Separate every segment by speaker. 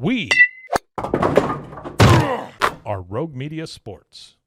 Speaker 1: We are Rogue Media Sports.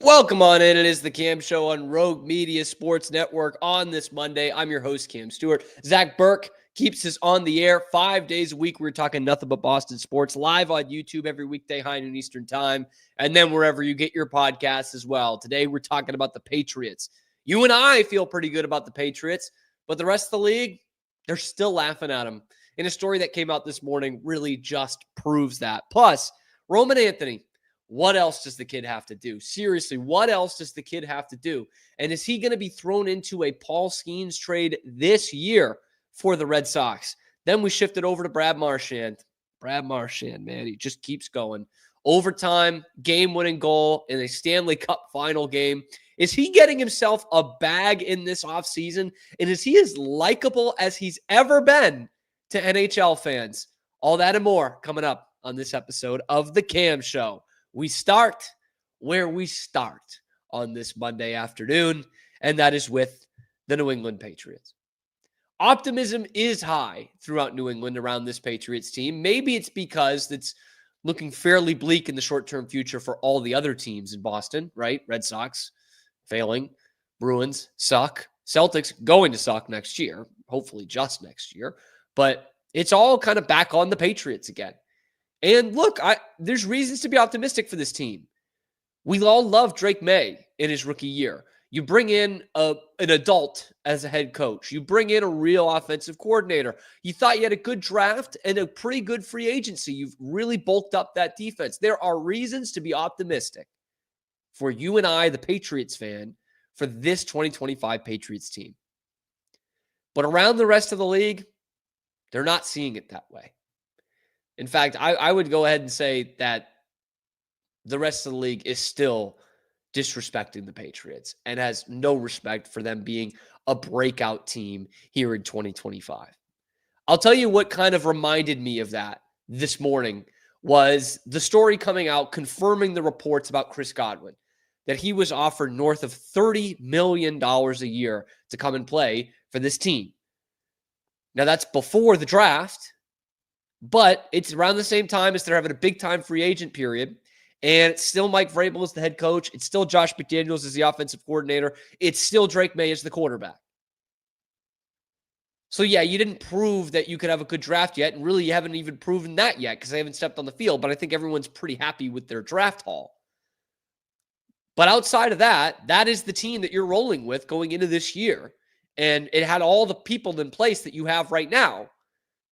Speaker 2: Welcome on in. It is the Cam Show on Rogue Media Sports Network on this Monday. I'm your host, Cam Stewart. Zach Burke keeps us on the air 5 days a week. We're talking nothing but Boston sports live on YouTube every weekday, high noon Eastern time, and then wherever you get your podcasts as well. Today, we're talking about the Patriots. You and I feel pretty good about the Patriots, but the rest of the league, they're still laughing at them. And a story that came out this morning really just proves that. Plus, Roman Anthony. What else does the kid have to do? Seriously, what else does the kid have to do? And is he going to be thrown into a Paul Skeens trade this year for the Red Sox? Then we shifted over to Brad Marchand. Brad Marchand, man, he just keeps going. Overtime, game-winning goal in a Stanley Cup final game. Is he getting himself a bag in this offseason? And is he as likable as he's ever been to NHL fans? All that and more coming up on this episode of The Cam Show. We start where we start on this Monday afternoon, and that is with the New England Patriots. Optimism is high throughout New England around this Patriots team. Maybe it's because it's looking fairly bleak in the short-term future for all the other teams in Boston, right? Red Sox failing, Bruins suck, Celtics going to suck next year, hopefully just next year, but it's all kind of back on the Patriots again. And look, there's reasons to be optimistic for this team. We all love Drake Maye in his rookie year. You bring in an adult as a head coach. You bring in a real offensive coordinator. You thought you had a good draft and a pretty good free agency. You've really bulked up that defense. There are reasons to be optimistic for you and I, the Patriots fan, for this 2025 Patriots team. But around the rest of the league, they're not seeing it that way. In fact, I would go ahead and say that the rest of the league is still disrespecting the Patriots and has no respect for them being a breakout team here in 2025. I'll tell you what kind of reminded me of that this morning was the story coming out confirming the reports about Chris Godwin, that he was offered north of $30 million a year to come and play for this team. Now, that's before the draft. But it's around the same time as they're having a big-time free agent period. And it's still Mike Vrabel as the head coach. It's still Josh McDaniels as the offensive coordinator. It's still Drake Maye as the quarterback. So, yeah, you didn't prove that you could have a good draft yet. And really, you haven't even proven that yet because they haven't stepped on the field. But I think everyone's pretty happy with their draft haul. But outside of that, that is the team that you're rolling with going into this year. And it had all the people in place that you have right now.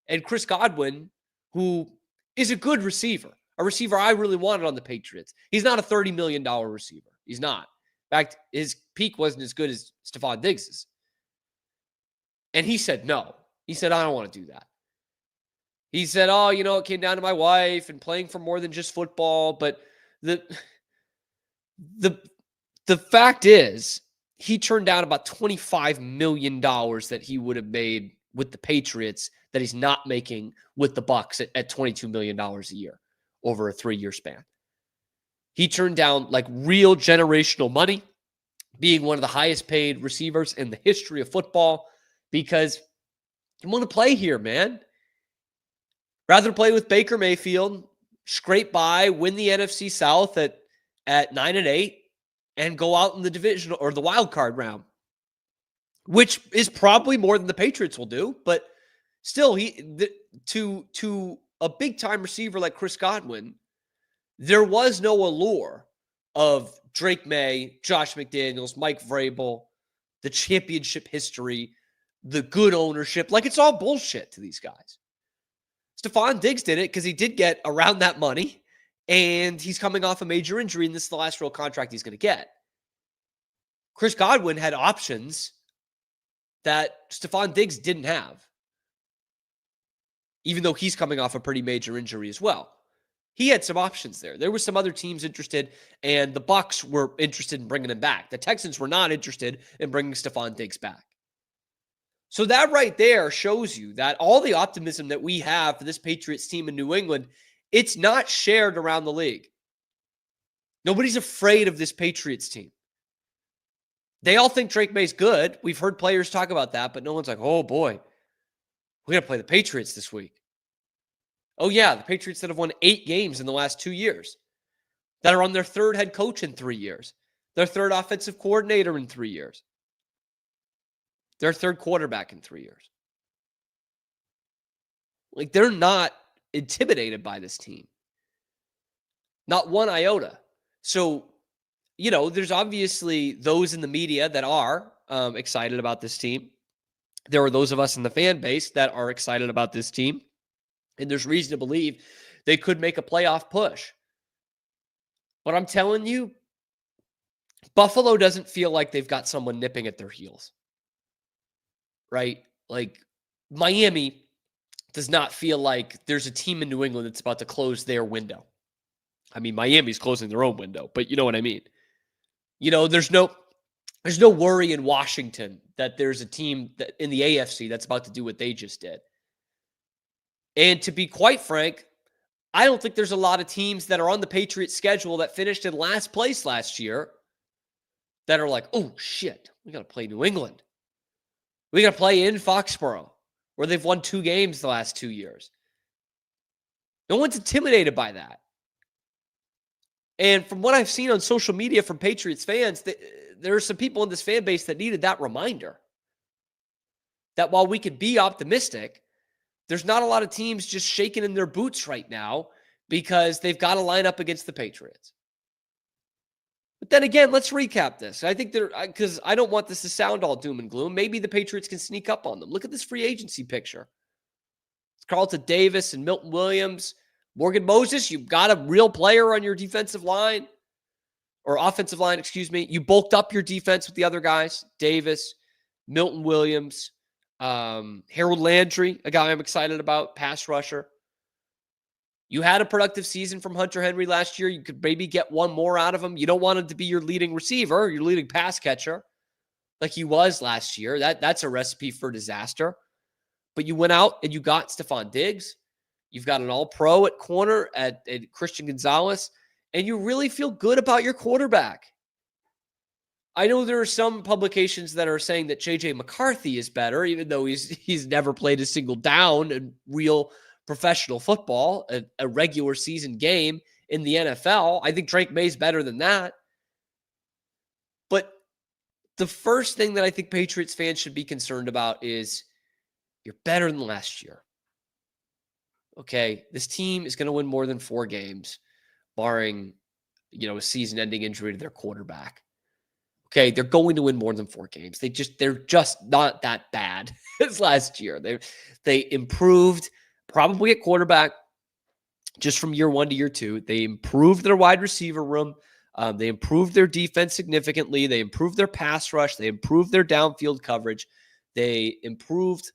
Speaker 2: And Chris Godwin, who is a good receiver, a receiver I really wanted on the Patriots. He's not a $30 million receiver. He's not. In fact, his peak wasn't as good as Stefon Diggs's. And he said no. He said, I don't want to do that. He said, it came down to my wife and playing for more than just football. But the fact is, he turned down about $25 million that he would have made with the Patriots that he's not making with the Bucs at $22 million a year over a 3-year span. He turned down like real generational money, being one of the highest paid receivers in the history of football, because you want to play here, man. Rather play with Baker Mayfield, scrape by, win the NFC South at 9-8, and go out in the division or the wild card round, which is probably more than the Patriots will do, but still, to a big-time receiver like Chris Godwin, there was no allure of Drake Maye, Josh McDaniels, Mike Vrabel, the championship history, the good ownership. Like, it's all bullshit to these guys. Stefon Diggs did it because he did get around that money, and he's coming off a major injury, and this is the last real contract he's going to get. Chris Godwin had options that Stefon Diggs didn't have, even though he's coming off a pretty major injury as well. He had some options there. There were some other teams interested, and the Bucs were interested in bringing him back. The Texans were not interested in bringing Stefon Diggs back. So that right there shows you that all the optimism that we have for this Patriots team in New England, it's not shared around the league. Nobody's afraid of this Patriots team. They all think Drake Maye's good. We've heard players talk about that, but no one's like, oh boy, we're going to play the Patriots this week. Oh yeah, the Patriots that have won 8 games in the last 2 years, that are on their third head coach in 3 years, their third offensive coordinator in 3 years, their third quarterback in 3 years. Like, they're not intimidated by this team. Not one iota. So, there's obviously those in the media that are excited about this team. There are those of us in the fan base that are excited about this team. And there's reason to believe they could make a playoff push. But I'm telling you, Buffalo doesn't feel like they've got someone nipping at their heels. Right? Like, Miami does not feel like there's a team in New England that's about to close their window. I mean, Miami's closing their own window, but you know what I mean. There's no worry in Washington that there's a team that in the AFC that's about to do what they just did. And to be quite frank, I don't think there's a lot of teams that are on the Patriots schedule that finished in last place last year that are like, oh shit, we got to play New England. We got to play in Foxborough, where they've won 2 games the last 2 years. No one's intimidated by that. And from what I've seen on social media from Patriots fans, there are some people in this fan base that needed that reminder. That while we could be optimistic, there's not a lot of teams just shaking in their boots right now because they've got to line up against the Patriots. But then again, let's recap this. I think because I don't want this to sound all doom and gloom. Maybe the Patriots can sneak up on them. Look at this free agency picture. It's Carlton Davis and Milton Williams. Morgan Moses, you've got a real player on your defensive line, or offensive line, excuse me. You bulked up your defense with the other guys, Davis, Milton Williams, Harold Landry, a guy I'm excited about, pass rusher. You had a productive season from Hunter Henry last year. You could maybe get one more out of him. You don't want him to be your leading receiver, your leading pass catcher, like he was last year. That's a recipe for disaster. But you went out and you got Stefon Diggs. You've got an all-pro at corner at Christian Gonzalez, and you really feel good about your quarterback. I know there are some publications that are saying that J.J. McCarthy is better, even though he's never played a single down in real professional football, a regular season game in the NFL. I think Drake Maye's better than that. But the first thing that I think Patriots fans should be concerned about is you're better than last year. Okay, this team is going to win more than 4 games, barring, a season-ending injury to their quarterback. Okay, they're going to win more than 4 games. They're just not that bad as last year. They improved probably at quarterback just from year 1 to year 2. They improved their wide receiver room. They improved their defense significantly. They improved their pass rush. They improved their downfield coverage. They improved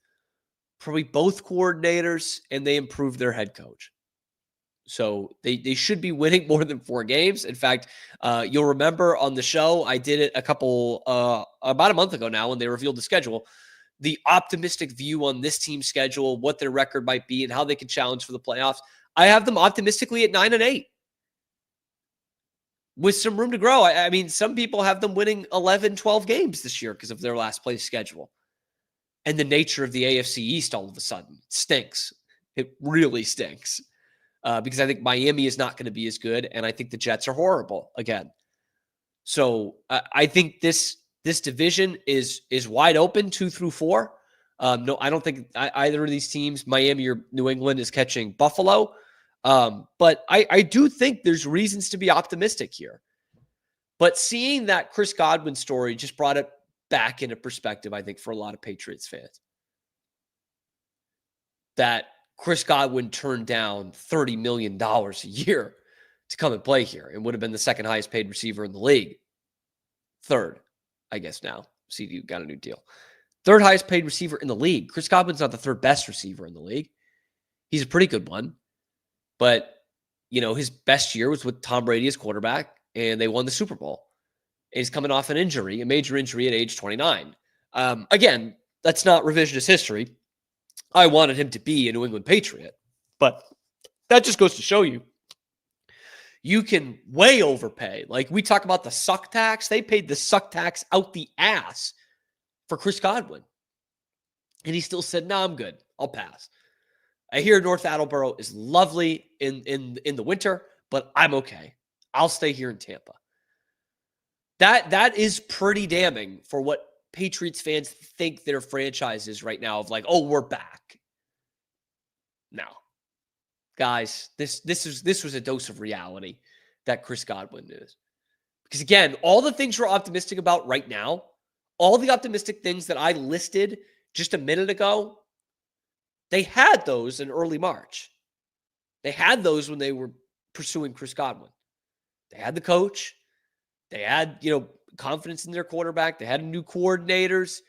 Speaker 2: probably both coordinators, and they improved their head coach. So they should be winning more than 4 games. In fact, you'll remember on the show, I did it about a month ago now when they revealed the schedule, the optimistic view on this team's schedule, what their record might be, and how they can challenge for the playoffs. I have them optimistically at 9-8 with some room to grow. I mean, some people have them winning 11, 12 games this year because of their last place schedule. And the nature of the AFC East all of a sudden stinks. It really stinks. Because I think Miami is not going to be as good, and I think the Jets are horrible again. So I think this division is wide open 2 through 4. No, I don't think either of these teams, Miami or New England, is catching Buffalo. But I do think there's reasons to be optimistic here. But seeing that Chris Godwin story just brought it back into perspective, I think, for a lot of Patriots fans. That Chris Godwin turned down $30 million a year to come and play here and would have been the second highest paid receiver in the league. Third, I guess now. CD got a new deal. Third highest paid receiver in the league. Chris Godwin's not the third best receiver in the league. He's a pretty good one. But, his best year was with Tom Brady as quarterback, and they won the Super Bowl. And he's coming off an injury, a major injury at age 29. Again, That's not revisionist history. I wanted him to be a New England Patriot. But that just goes to show you, you can way overpay. Like we talk about the suck tax. They paid the suck tax out the ass for Chris Godwin. And he still said, no, I'm good. I'll pass. I hear North Attleboro is lovely in the winter, but I'm okay. I'll stay here in Tampa. That is pretty damning for what Patriots fans think their franchise is right now, of like, oh, we're back. No. Guys, this was a dose of reality that Chris Godwin is. Because again, all the things we're optimistic about right now, all the optimistic things that I listed just a minute ago, they had those in early March. They had those when they were pursuing Chris Godwin. They had the coach. They had, confidence in their quarterback. They had new coordinators.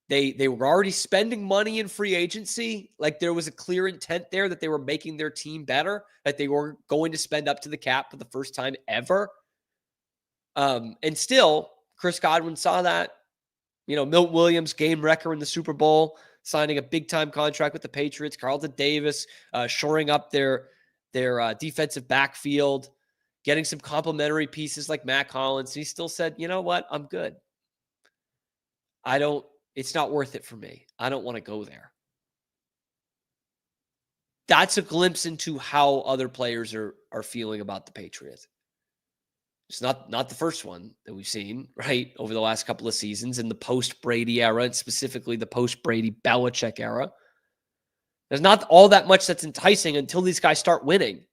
Speaker 2: They were already spending money in free agency. Like there was a clear intent there that they were making their team better, that they were going to spend up to the cap for the first time ever. And still, Chris Godwin saw that. Milton Williams, game wrecker in the Super Bowl, signing a big-time contract with the Patriots. Carlton Davis shoring up their defensive backfield, getting some complimentary pieces like Matt Collins. He still said, you know what? I'm good. It's not worth it for me. I don't want to go there. That's a glimpse into how other players are feeling about the Patriots. It's not the first one that we've seen, right, over the last couple of seasons in the post-Brady era, and specifically the post-Brady Belichick era. There's not all that much that's enticing until these guys start winning.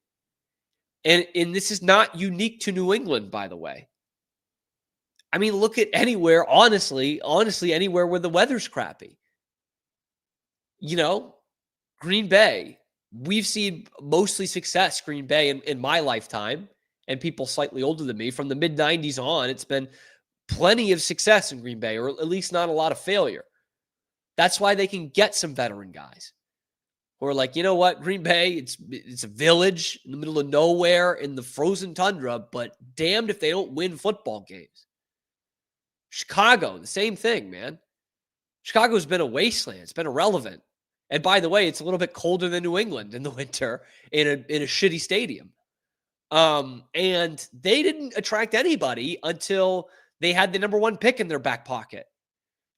Speaker 2: And this is not unique to New England, by the way. I mean, look at anywhere, honestly, anywhere where the weather's crappy. Green Bay. We've seen mostly success, Green Bay, in my lifetime, and people slightly older than me. From the mid-'90s on, it's been plenty of success in Green Bay, or at least not a lot of failure. That's why they can get some veteran guys who are like, you know what, Green Bay, it's a village in the middle of nowhere in the frozen tundra, but damned if they don't win football games. Chicago, the same thing, man. Chicago's been a wasteland. It's been irrelevant. And by the way, it's a little bit colder than New England in the winter in a shitty stadium. And they didn't attract anybody until they had the number one pick in their back pocket.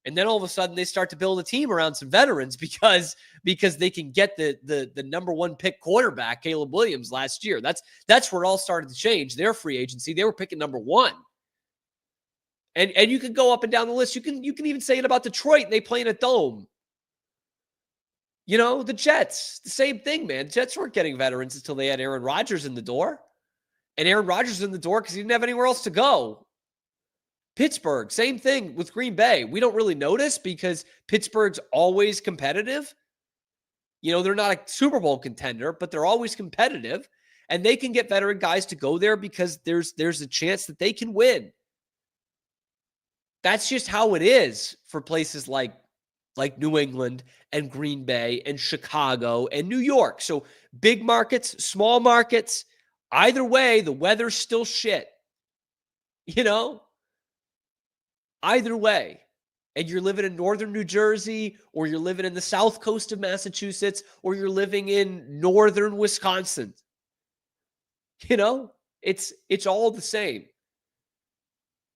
Speaker 2: And then all of a sudden they start to build a team around some veterans because they can get the number one pick quarterback, Caleb Williams, last year. That's where it all started to change. Their free agency, they were picking number one. And you can go up and down the list. You can even say it about Detroit. They play in a dome. The Jets, the same thing, man. The Jets weren't getting veterans until they had Aaron Rodgers in the door. And Aaron Rodgers in the door because he didn't have anywhere else to go. Pittsburgh, same thing with Green Bay. We don't really notice because Pittsburgh's always competitive. They're not a Super Bowl contender, but they're always competitive. And they can get veteran guys to go there because there's a chance that they can win. That's just how it is for places like New England and Green Bay and Chicago and New York. So big markets, small markets, either way, the weather's still shit. Either way. And you're living in northern New Jersey, or you're living in the south coast of Massachusetts, or you're living in northern Wisconsin. It's all the same.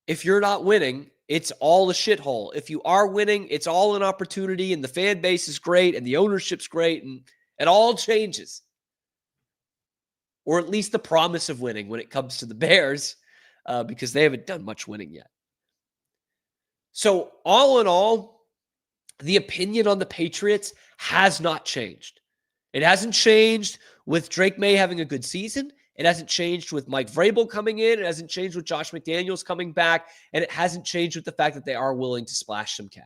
Speaker 2: If you're not winning, it's all a shithole. If you are winning, it's all an opportunity, and the fan base is great, and the ownership's great, and it all changes. Or at least the promise of winning when it comes to the Bears, because they haven't done much winning yet. So all in all, the opinion on the Patriots has not changed. It hasn't changed with Drake Maye having a good season. It hasn't changed with Mike Vrabel coming in. It hasn't changed with Josh McDaniels coming back. And it hasn't changed with the fact that they are willing to splash some cash.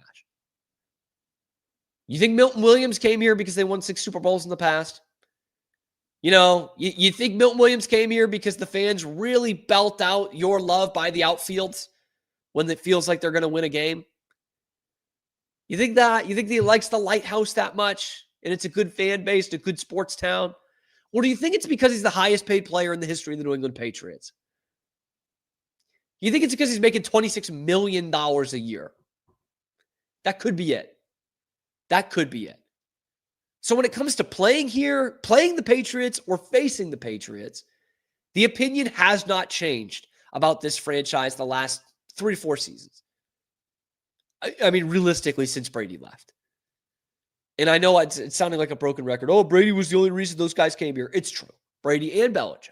Speaker 2: You think Milton Williams came here because they won 6 Super Bowls in the past? You think Milton Williams came here because the fans really belt out your love by the outfields when it feels like they're going to win a game? You think that? You think he likes the lighthouse that much and it's a good fan base, a good sports town? Or do you think it's because he's the highest paid player in the history of the New England Patriots? You think it's because he's making $26 million a year? That could be it. That could be it. So when it comes to playing here, playing the Patriots or facing the Patriots, the opinion has not changed about this franchise the last 3-4 seasons. I mean, realistically, since Brady left. And I know it's sounding like a broken record. Oh, Brady was the only reason those guys came here. It's true. Brady and Belichick.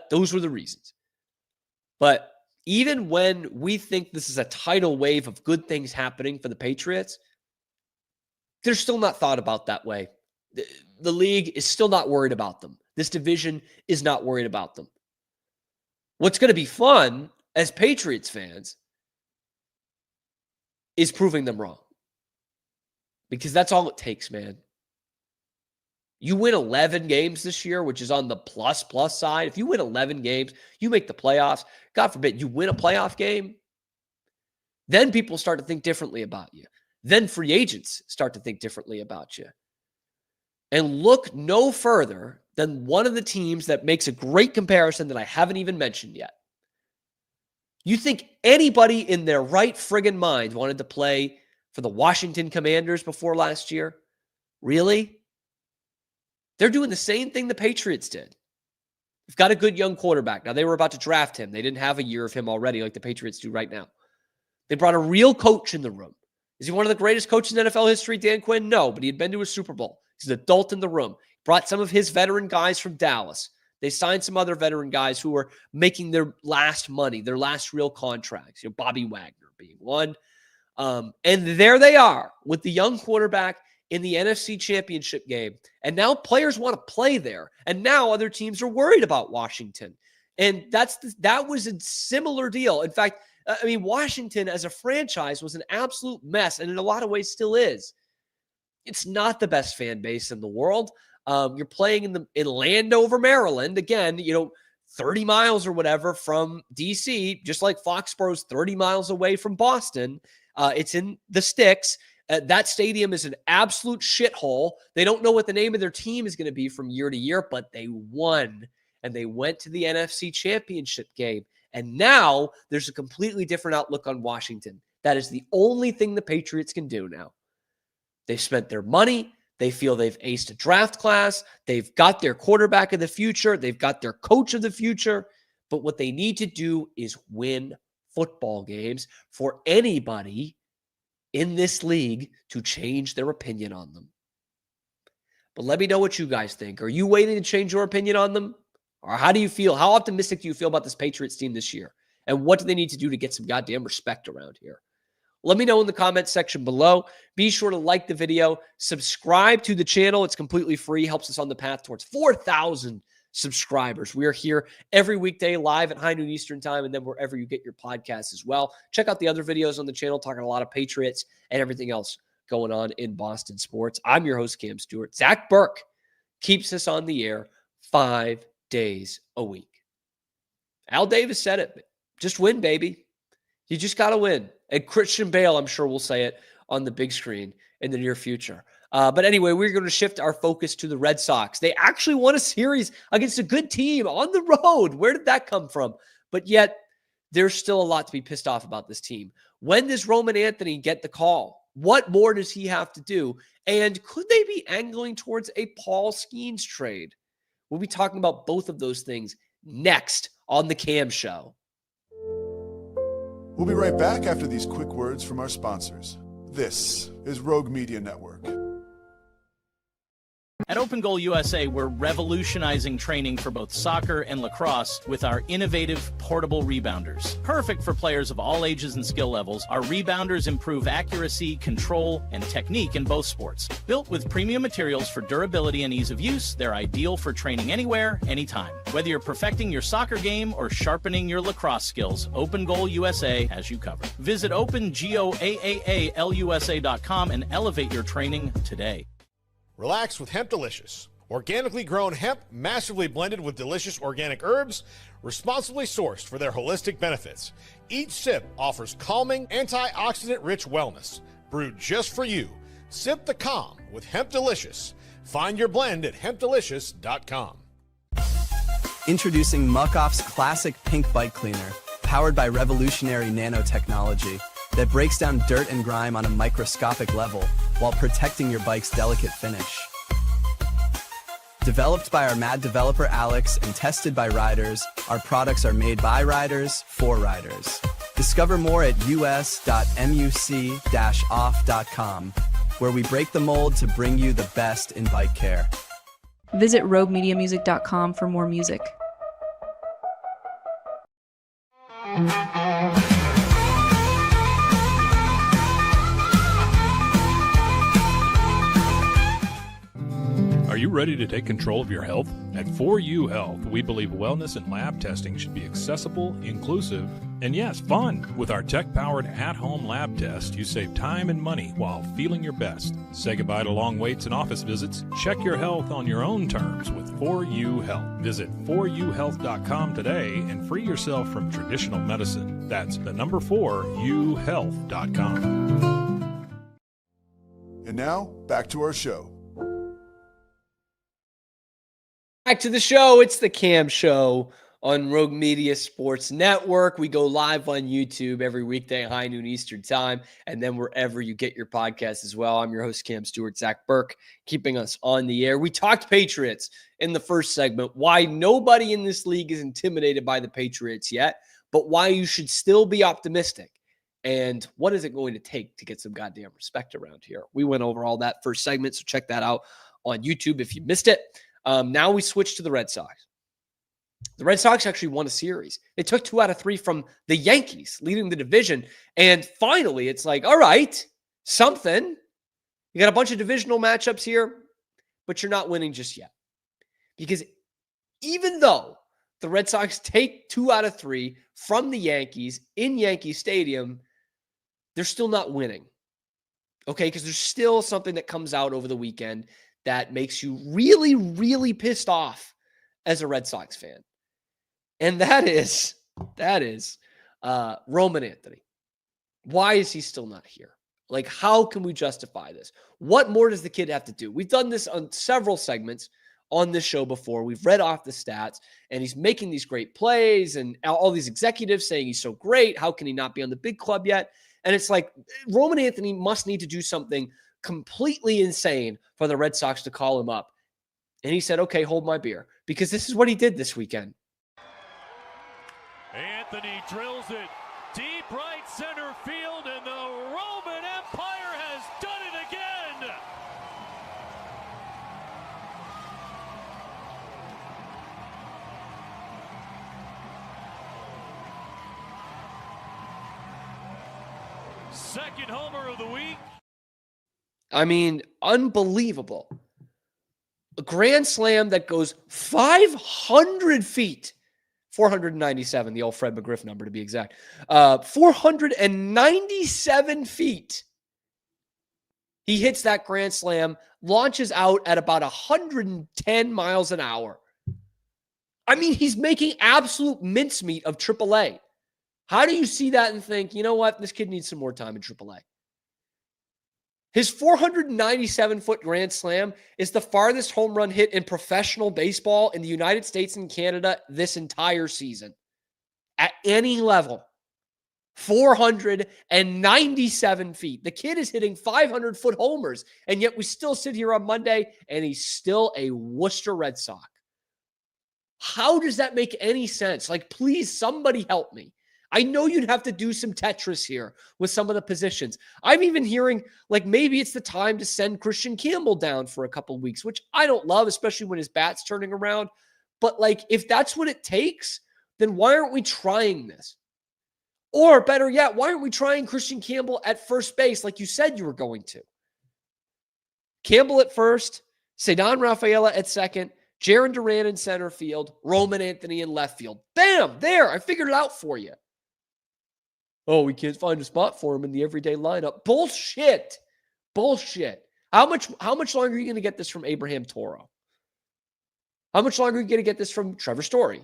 Speaker 2: Those were the reasons. But even when we think this is a tidal wave of good things happening for the Patriots, they're still not thought about that way. The league is still not worried about them. This division is not worried about them. What's going to be fun as Patriots fans is proving them wrong. Because that's all it takes, man. You win 11 games this year, which is on the plus side. If you win 11 games, you make the playoffs. God forbid you win a playoff game. Then people start to think differently about you. Then free agents start to think differently about you. And look no further than one of the teams that makes a great comparison that I haven't even mentioned yet. You think anybody in their right friggin' mind wanted to play for the Washington Commanders before last year? Really? They're doing the same thing the Patriots did. They've got a good young quarterback. Now, they were about to draft him. They didn't have a year of him already like the Patriots do right now. They brought a real coach in the room. Is he one of the greatest coaches in NFL history, Dan Quinn? No, but he had been to a Super Bowl. He's an adult in the room. Brought some of his veteran guys from Dallas. They signed some other veteran guys who were making their last money, their last real contracts. You know, Bobby Wagner being one. And there they are with the young quarterback in the NFC Championship game. And now players want to play there. And now other teams are worried about Washington. And that was a similar deal. In fact, I mean, Washington as a franchise was an absolute mess, and in a lot of ways still is. It's not the best fan base in the world. You're playing in Landover, Maryland. Again, 30 miles or whatever from D.C., just like Foxborough's 30 miles away from Boston. It's in the sticks. That stadium is an absolute shithole. They don't know what the name of their team is going to be from year to year, but they won, and they went to the NFC Championship game. And now there's a completely different outlook on Washington. That is the only thing the Patriots can do now. They've spent their money. They feel they've aced a draft class. They've got their quarterback of the future. They've got their coach of the future. But what they need to do is win football games for anybody in this league to change their opinion on them. But let me know what you guys think. Are you waiting to change your opinion on them? Or how do you feel? How optimistic do you feel about this Patriots team this year? And what do they need to do to get some goddamn respect around here? Let me know in the comment section below. Be sure to like the video. Subscribe to the channel. It's completely free. Helps us on the path towards 4,000 subscribers. We are here every weekday live at high noon Eastern time, and then wherever you get your podcasts as well. Check out the other videos on the channel talking a lot of Patriots and everything else going on in Boston sports. I'm your host, Cam Stewart. Zach Burke keeps us on the air 5 days a week. Al Davis said it. Just win, baby. You just got to win. And Christian Bale, I'm sure, will say it on the big screen in the near future. But anyway, we're going to shift our focus to the Red Sox. They actually won a series against a good team on the road. Where did that come from? But yet, there's still a lot to be pissed off about this team. When does Roman Anthony get the call? What more does he have to do? And could they be angling towards a Paul Skeens trade? We'll be talking about both of those things next on The Cam Show.
Speaker 3: We'll be right back after these quick words from our sponsors. This is Rogue Media Network.
Speaker 4: At Open Goal USA, we're revolutionizing training for both soccer and lacrosse with our innovative portable rebounders. Perfect for players of all ages and skill levels, our rebounders improve accuracy, control, and technique in both sports. Built with premium materials for durability and ease of use, they're ideal for training anywhere, anytime. Whether you're perfecting your soccer game or sharpening your lacrosse skills, Open Goal USA has you covered. Visit OpenGoAAALusa.com and elevate your training today.
Speaker 5: Relax with Hemp Delicious. Organically grown hemp, massively blended with delicious organic herbs, responsibly sourced for their holistic benefits. Each sip offers calming, antioxidant-rich wellness. Brewed just for you. Sip the calm with Hemp Delicious. Find your blend at hempdelicious.com.
Speaker 6: Introducing Muck-Off's classic pink bike cleaner, powered by revolutionary nanotechnology. that breaks down dirt and grime on a microscopic level while protecting your bike's delicate finish. Developed by our mad developer Alex and tested by riders, our products are made by riders for riders. Discover more at us.muc-off.com, where we break the mold to bring you the best in bike care.
Speaker 7: Visit roguemediamusic.com for more music.
Speaker 1: Are you ready to take control of your health? At 4U Health, we believe wellness and lab testing should be accessible, inclusive, and yes, fun. With our tech-powered at-home lab test, you save time and money while feeling your best. Say goodbye to long waits and office visits. Check your health on your own terms with 4U Health. Visit 4uhealth.com today and free yourself from traditional medicine. That's the number 4uhealth.com.
Speaker 3: And now, back to our show.
Speaker 2: Back to the show. It's the Cam Show on Rogue Media Sports Network. We go live on YouTube every weekday, high noon Eastern time, and then wherever you get your podcast as well. I'm your host, Cam Stewart. Zach Burke keeping us on the air. We talked Patriots in the first segment, why nobody in this league is intimidated by the Patriots yet, but why you should still be optimistic. And what is it going to take to get some goddamn respect around here? We went over all that first segment, so check that out on YouTube if you missed it. Now we switch to the Red Sox. The Red Sox actually won a series. They took 2 out of 3 from the Yankees, leading the division. And finally, it's like, all right, something. You got a bunch of divisional matchups here, but you're not winning just yet. Because even though the Red Sox take 2 out of 3 from the Yankees in Yankee Stadium, they're still not winning. Okay, because there's still something that comes out over the weekend that makes you really, really pissed off as a Red Sox fan. And that is Roman Anthony. Why is he still not here? Like, how can we justify this? What more does the kid have to do? We've done this on several segments on this show before. We've read off the stats, and he's making these great plays, and all these executives saying he's so great. How can he not be on the big club yet? And it's like, Roman Anthony must need to do something completely insane for the Red Sox to call him up. And he said, okay, hold my beer. Because this is what he did this weekend.
Speaker 8: Anthony drills it deep right center field, and the Roman Empire has done it again. Second homer of the week.
Speaker 2: I mean, unbelievable. A grand slam that goes 500 feet. 497, the old Fred McGriff number to be exact. 497 feet. He hits that grand slam, launches out at about 110 miles an hour. I mean, he's making absolute mincemeat of AAA. How do you see that and think, you know what, this kid needs some more time in AAA? His 497-foot grand slam is the farthest home run hit in professional baseball in the United States and Canada this entire season. At any level. 497 feet. The kid is hitting 500-foot homers, and yet we still sit here on Monday, and he's still a Worcester Red Sox. How does that make any sense? Like, please, somebody help me. I know you'd have to do some Tetris here with some of the positions. I'm even hearing like maybe it's the time to send Christian Campbell down for a couple of weeks, which I don't love, especially when his bat's turning around. But like, if that's what it takes, then why aren't we trying this? Or better yet, why aren't we trying Christian Campbell at first base like you said you were going to? Campbell at first, Cedon Rafaela at second, Jarren Duran in center field, Roman Anthony in left field. Bam! There, I figured it out for you. Oh, we can't find a spot for him in the everyday lineup. Bullshit. Bullshit. How much longer are you going to get this from Abraham Toro? How much longer are you going to get this from Trevor Story,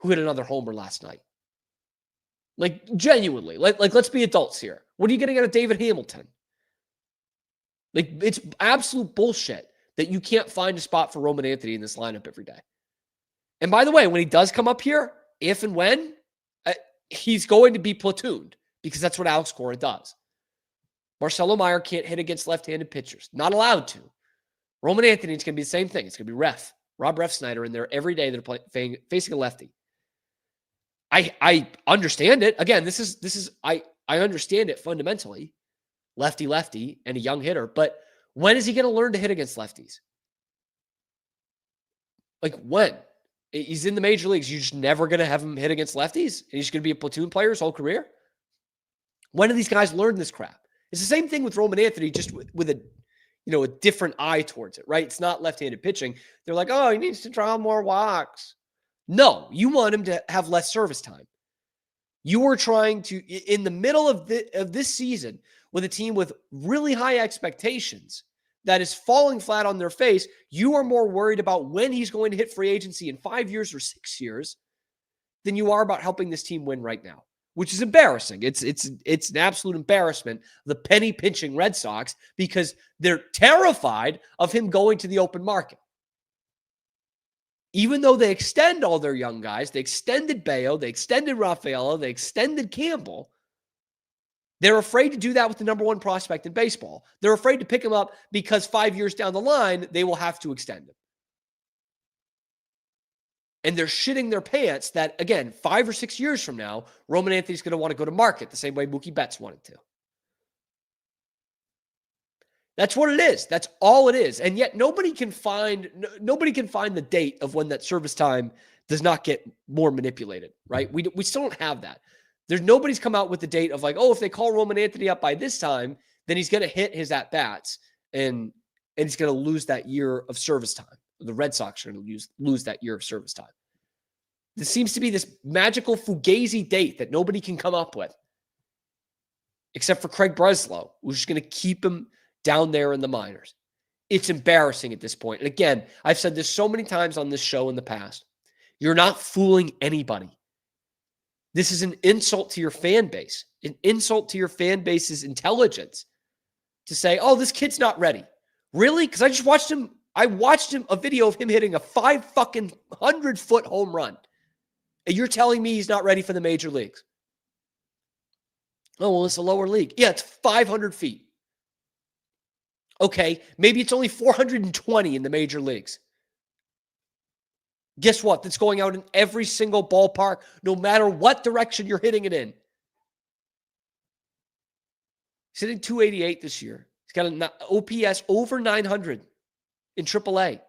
Speaker 2: who hit another homer last night? Like, genuinely. Like let's be adults here. What are you getting out of David Hamilton? Like, it's absolute bullshit that you can't find a spot for Roman Anthony in this lineup every day. And by the way, when he does come up here, if and when, he's going to be platooned because that's what Alex Cora does. Marcelo Meyer can't hit against left-handed pitchers. Not allowed to. Roman Anthony's going to be the same thing. It's going to be Rob Refsnyder in there every day. They're facing a lefty. I understand it. Again, I understand it fundamentally. Lefty, and a young hitter. But when is he going to learn to hit against lefties? Like when? He's in the major leagues. You're just never going to have him hit against lefties? And he's going to be a platoon player his whole career? When do these guys learn this crap? It's the same thing with Roman Anthony, just with a different eye towards it, right? It's not left-handed pitching. They're like, oh, he needs to draw more walks. No, you want him to have less service time. You are trying to, in the middle of this season, with a team with really high expectations that is falling flat on their face, you are more worried about when he's going to hit free agency in 5 years or 6 years than you are about helping this team win right now, which is embarrassing. It's an absolute embarrassment, the penny pinching Red Sox, because they're terrified of him going to the open market. Even though they extend all their young guys, they extended Bayo, they extended Rafaela, they extended Campbell, they're afraid to do that with the number one prospect in baseball. They're afraid to pick him up because 5 years down the line, they will have to extend him. And they're shitting their pants that, again, 5 or 6 years from now, Roman Anthony's going to want to go to market the same way Mookie Betts wanted to. That's what it is. That's all it is. And yet nobody can find the date of when that service time does not get more manipulated, right? We still don't have that. Nobody's come out with the date of like, oh, if they call Roman Anthony up by this time, then he's going to hit his at-bats and he's going to lose that year of service time. The Red Sox are going to lose that year of service time. There seems to be this magical fugazi date that nobody can come up with, except for Craig Breslow, who's just going to keep him down there in the minors. It's embarrassing at this point. And again, I've said this so many times on this show in the past. You're not fooling anybody. This is an insult to your fan base, an insult to your fan base's intelligence to say, oh, this kid's not ready. Really? Because I watched him, a video of him hitting a 500-foot home run. And you're telling me he's not ready for the major leagues? Oh, well, it's a lower league. Yeah, it's 500 feet. Okay, maybe it's only 420 in the major leagues. Guess what? That's going out in every single ballpark, no matter what direction you're hitting it in. He's hitting 288 this year. He's got an OPS over 900 in AAA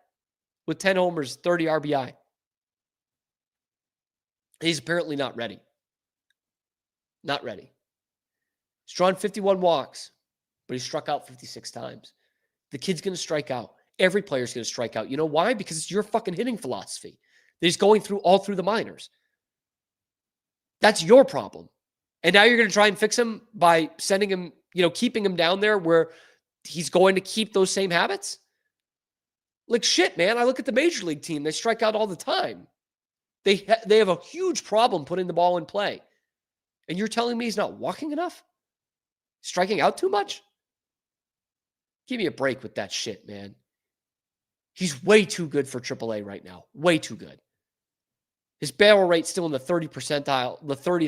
Speaker 2: with 10 homers, 30 RBI. He's apparently not ready. Not ready. He's drawn 51 walks, but he struck out 56 times. The kid's going to strike out. Every player's going to strike out. You know why? Because it's your fucking hitting philosophy that he's going through all through the minors. That's your problem. And now you're going to try and fix him by sending him, keeping him down there where he's going to keep those same habits? Like shit, man. I look at the major league team. They strike out all the time. They have a huge problem putting the ball in play. And you're telling me he's not walking enough? Striking out too much? Give me a break with that shit, man. He's way too good for AAA right now. Way too good. His barrel rate's still in the 30th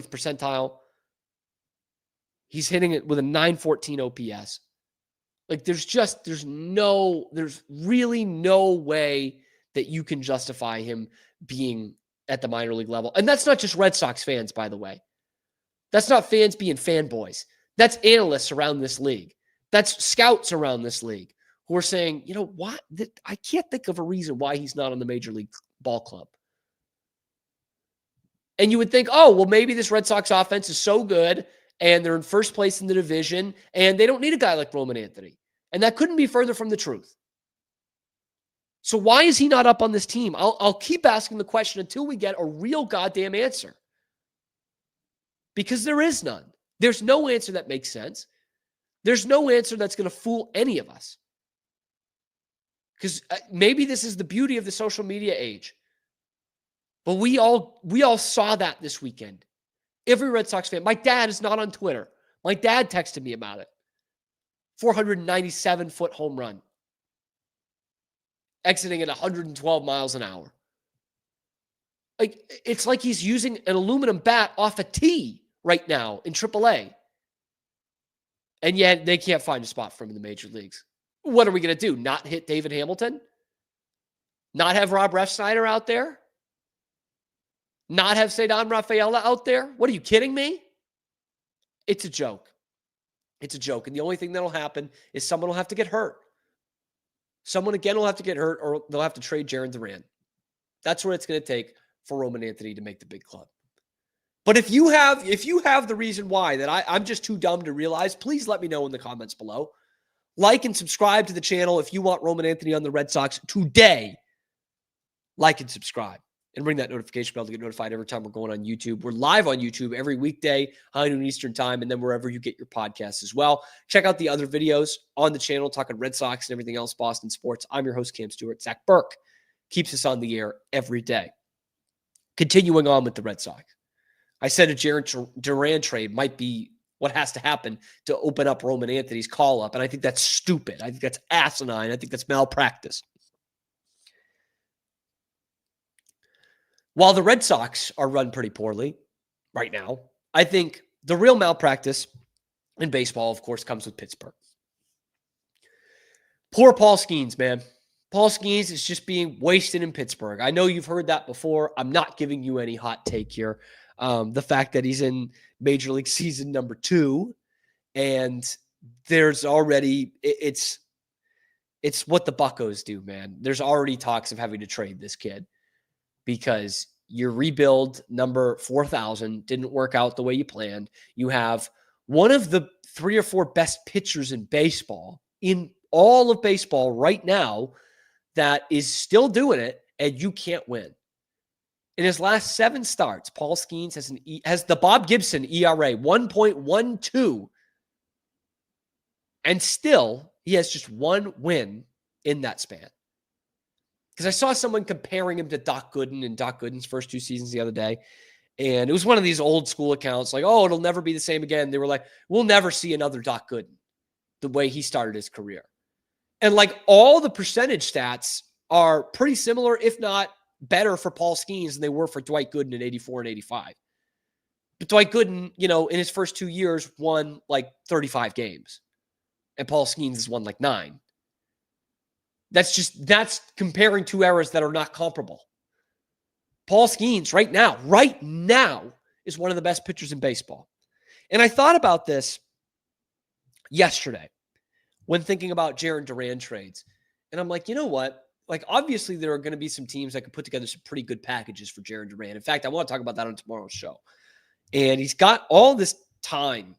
Speaker 2: percentile. He's hitting it with a 914 OPS. Like there's really no way that you can justify him being at the minor league level. And that's not just Red Sox fans, by the way. That's not fans being fanboys. That's analysts around this league. That's scouts around this league who are saying, you know what? I can't think of a reason why he's not on the major league ball club. And you would think, oh, well, maybe this Red Sox offense is so good and they're in first place in the division and they don't need a guy like Roman Anthony. And that couldn't be further from the truth. So why is he not up on this team? I'll keep asking the question until we get a real goddamn answer. Because there is none. There's no answer that makes sense. There's no answer that's going to fool any of us. Because maybe this is the beauty of the social media age. But we all saw that this weekend. Every Red Sox fan. My dad is not on Twitter. My dad texted me about it. 497-foot home run. Exiting at 112 miles an hour. It's like he's using an aluminum bat off a tee right now in AAA. And yet they can't find a spot for him in the major leagues. What are we going to do? Not hit David Hamilton? Not have Rob Refsnyder out there? Not have Cedar Rafaela out there? What, are you kidding me? It's a joke. It's a joke. And the only thing that'll happen is someone will have to get hurt. Someone again will have to get hurt, or they'll have to trade Jarren Duran. That's what it's going to take for Roman Anthony to make the big club. But if you have the reason why that I'm just too dumb to realize, please let me know in the comments below. Like and subscribe to the channel if you want Roman Anthony on the Red Sox today. Like and subscribe. And ring that notification bell to get notified every time we're going on YouTube. We're live on YouTube every weekday, high noon Eastern time, and then wherever you get your podcasts as well. Check out the other videos on the channel, talking Red Sox and everything else, Boston sports. I'm your host, Cam Stewart. Zach Burke keeps us on the air every day. Continuing on with the Red Sox. I said a Jarren Duran trade might be what has to happen to open up Roman Anthony's call-up, and I think that's stupid. I think that's asinine. I think that's malpractice. While the Red Sox are run pretty poorly right now, I think the real malpractice in baseball, of course, comes with Pittsburgh. Poor Paul Skeens, man. Paul Skeens is just being wasted in Pittsburgh. I know you've heard that before. I'm not giving you any hot take here. The fact that he's in Major League season number 2, and there's already, it's what the Buccos do, man. There's already talks of having to trade this kid because your rebuild number 4,000 didn't work out the way you planned. You have one of the 3 or 4 best pitchers in baseball, in all of baseball right now, that is still doing it, and you can't win. In his last 7 starts, Paul Skeens has the Bob Gibson ERA, 1.12. And still, he has just 1 win in that span. Because I saw someone comparing him to Doc Gooden in Doc Gooden's first 2 seasons the other day. And it was one of these old school accounts like, oh, it'll never be the same again. They were like, we'll never see another Doc Gooden the way he started his career. And like all the percentage stats are pretty similar, if not better for Paul Skeens than they were for Dwight Gooden in 84 and 85. But Dwight Gooden, in his first 2 years won like 35 games. And Paul Skeens has won like 9. That's comparing 2 eras that are not comparable. Paul Skeens right now is one of the best pitchers in baseball. And I thought about this yesterday when thinking about Jarren Duran trades. And I'm like, you know what? Like, obviously, there are going to be some teams that could put together some pretty good packages for Jarren Duran. In fact, I want to talk about that on tomorrow's show. And he's got all this time,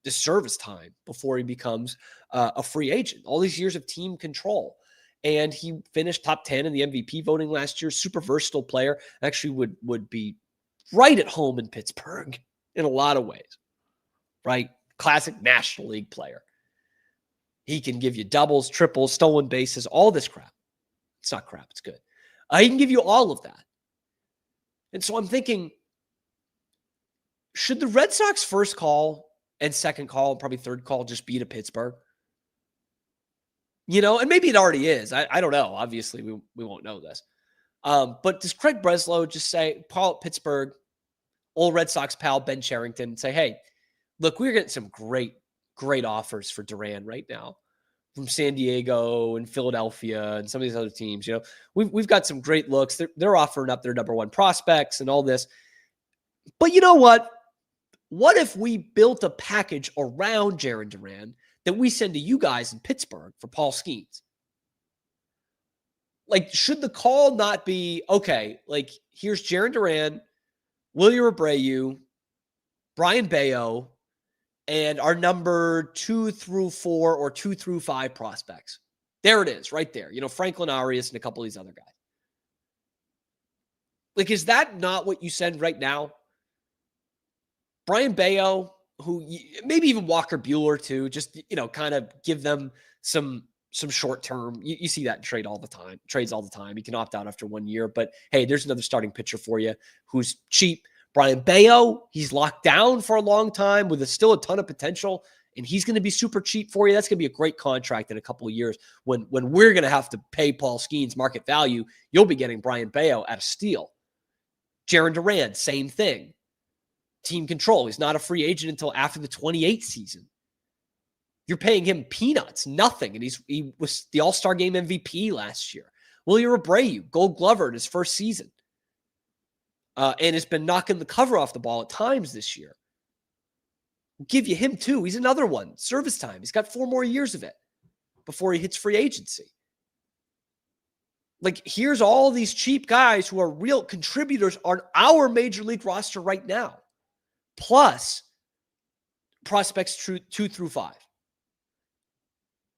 Speaker 2: this service time, before he becomes a free agent. All these years of team control. And he finished top 10 in the MVP voting last year. Super versatile player. Actually would be right at home in Pittsburgh in a lot of ways. Right? Classic National League player. He can give you doubles, triples, stolen bases, all this crap. It's not crap. It's good. He can give you all of that. And so I'm thinking, should the Red Sox first call and second call and probably third call just be to Pittsburgh? And maybe it already is. I don't know. Obviously, we won't know this. But does Craig Breslow just say, call it Pittsburgh, old Red Sox pal Ben Cherington, and say, hey, look, we're getting some great offers for Duran right now from San Diego and Philadelphia and some of these other teams. We've got some great looks. They're offering up their number 1 prospects and all this. But you know what? What if we built a package around Jarren Duran that we send to you guys in Pittsburgh for Paul Skeens? Like, should the call not be, okay, like, here's Jarren Duran, Wilyer Abreu, Brian Bayo, and our number 2 through 4 or 2 through 5 prospects. There it is, right there. Franklin Arias and a couple of these other guys. Like, is that not what you send right now? Brian Bayo, who maybe even Walker Buehler too, just, kind of give them some short term. You see that in trades all the time. You can opt out after 1 year, but hey, there's another starting pitcher for you who's cheap. Brian Bayo, he's locked down for a long time with still a ton of potential, and he's going to be super cheap for you. That's going to be a great contract in a couple of years. When we're going to have to pay Paul Skeens market value, you'll be getting Brian Bayo at a steal. Jarren Duran, same thing. Team control. He's not a free agent until after the 28th season. You're paying him peanuts, nothing. And he was the All-Star Game MVP last year. William Abreu, Gold Glover in his first season. And has been knocking the cover off the ball at times this year. We'll give you him too. He's another one. Service time. He's got 4 more years of it before he hits free agency. Like, here's all these cheap guys who are real contributors on our major league roster right now. Plus prospects 2 through 5.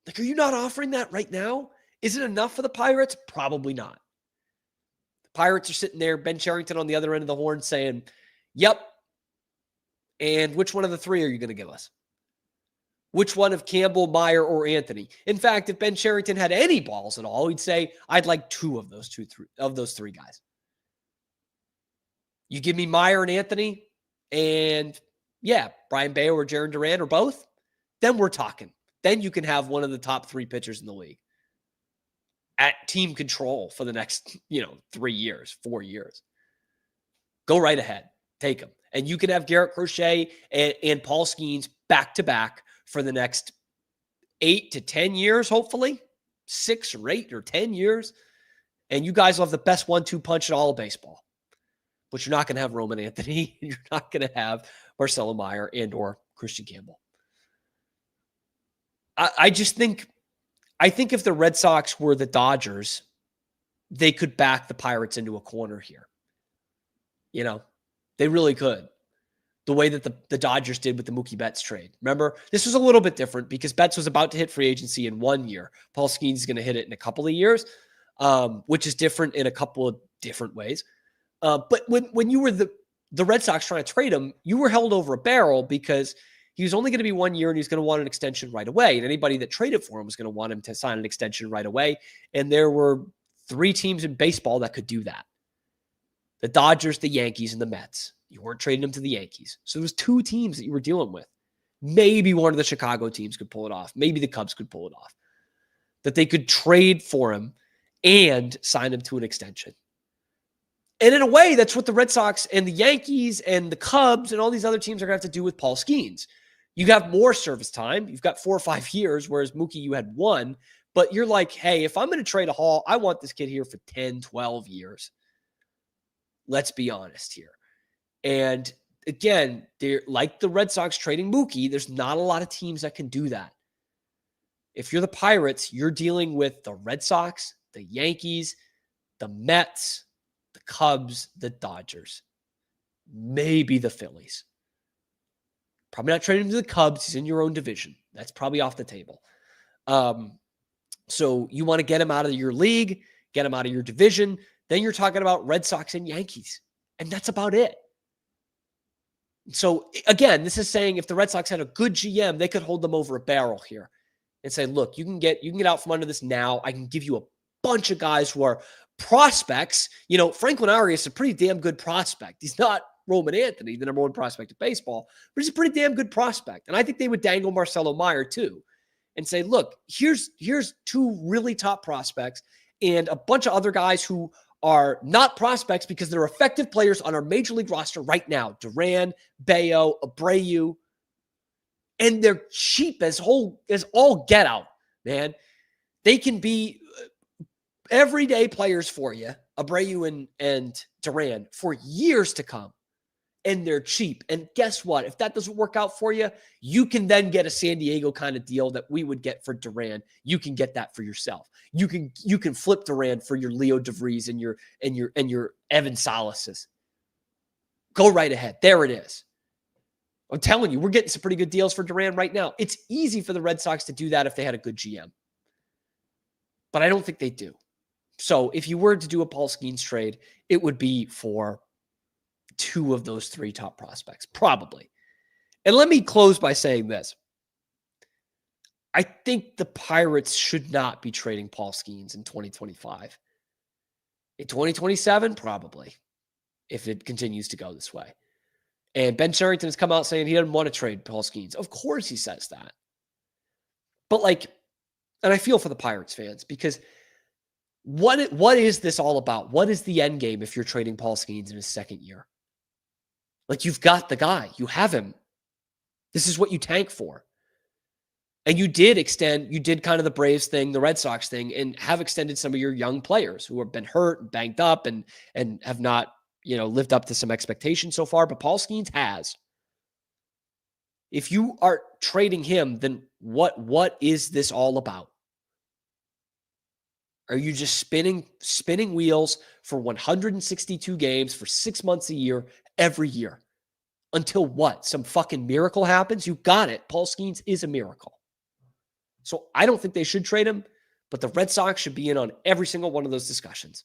Speaker 2: Like, are you not offering that right now? Is it enough for the Pirates? Probably not. The Pirates are sitting there, Ben Cherington on the other end of the horn saying, yep. And which one of the 3 are you going to give us? Which one of Campbell, Meyer, or Anthony? In fact, if Ben Cherington had any balls at all, he'd say, I'd like 2 of those 3 guys. You give me Meyer and Anthony, and yeah, Brian Bayo or Jaron Duran or both, then we're talking. Then you can have one of the top 3 pitchers in the league at team control for the next, 3 years, 4 years. Go right ahead. Take them. And you can have Garrett Crochet and Paul Skeens back-to-back for the next 8 to 10 years, hopefully. 6 or 8 or 10 years. And you guys will have the best 1-2 punch in all of baseball. But you're not going to have Roman Anthony. You're not going to have Marcelo Meyer and or Christian Campbell. I think if the Red Sox were the Dodgers, they could back the Pirates into a corner here. They really could. The way that the Dodgers did with the Mookie Betts trade. Remember, this was a little bit different because Betts was about to hit free agency in 1 year. Paul Skeens is going to hit it in a couple of years, which is different in a couple of different ways. But when you were the Red Sox trying to trade him, you were held over a barrel because he was only going to be 1 year and he was going to want an extension right away. And anybody that traded for him was going to want him to sign an extension right away. And there were 3 teams in baseball that could do that. The Dodgers, the Yankees, and the Mets. You weren't trading him to the Yankees. So there was 2 teams that you were dealing with. Maybe one of the Chicago teams could pull it off. Maybe the Cubs could pull it off. That they could trade for him and sign him to an extension. And in a way, that's what the Red Sox and the Yankees and the Cubs and all these other teams are going to have to do with Paul Skeens. You have more service time. You've got 4 or 5 years, whereas Mookie, you had 1. But you're like, hey, if I'm going to trade a haul, I want this kid here for 10, 12 years. Let's be honest here. And again, they're like the Red Sox trading Mookie. There's not a lot of teams that can do that. If you're the Pirates, you're dealing with the Red Sox, the Yankees, the Mets, the Cubs, the Dodgers, maybe the Phillies. Probably not trading him to the Cubs. He's in your own division. That's probably off the table. So you want to get him out of your league, get him out of your division. Then you're talking about Red Sox and Yankees. And that's about it. So again, this is saying if the Red Sox had a good GM, they could hold them over a barrel here and say, look, you can get out from under this now. I can give you a bunch of guys who are prospects. Franklin Arias is a pretty damn good prospect. He's not Roman Anthony, the number 1 prospect of baseball, but he's a pretty damn good prospect. And I think they would dangle Marcelo Meyer too and say, look, here's 2 really top prospects and a bunch of other guys who are not prospects because they're effective players on our major league roster right now. Duran, Bayo, Abreu. And they're cheap as all get out, man. They can be everyday players for you, Abreu and Duran, for years to come. And they're cheap. And guess what? If that doesn't work out for you, you can then get a San Diego kind of deal that we would get for Duran. You can get that for yourself. You can flip Duran for your Leo DeVries and your Evan Solaces. Go right ahead. There it is. I'm telling you, we're getting some pretty good deals for Duran right now. It's easy for the Red Sox to do that if they had a good GM. But I don't think they do. So if you were to do a Paul Skeens trade, it would be for 2 of those 3 top prospects, probably. And let me close by saying this. I think the Pirates should not be trading Paul Skeens in 2025. In 2027, probably, if it continues to go this way. And Ben Cherington has come out saying he doesn't want to trade Paul Skeens. Of course he says that. But and I feel for the Pirates fans because what is this all about? What is the end game if you're trading Paul Skeens in his 2nd year? You've got the guy. You have him. This is what you tank for. And you did kind of the Braves thing, the Red Sox thing, and have extended some of your young players who have been hurt and banged up and have not, lived up to some expectations so far. But Paul Skeens has. If you are trading him, then what is this all about? Are you just spinning wheels for 162 games for 6 months a year, every year? Until what? Some fucking miracle happens? You got it. Paul Skeens is a miracle. So I don't think they should trade him, but the Red Sox should be in on every single one of those discussions.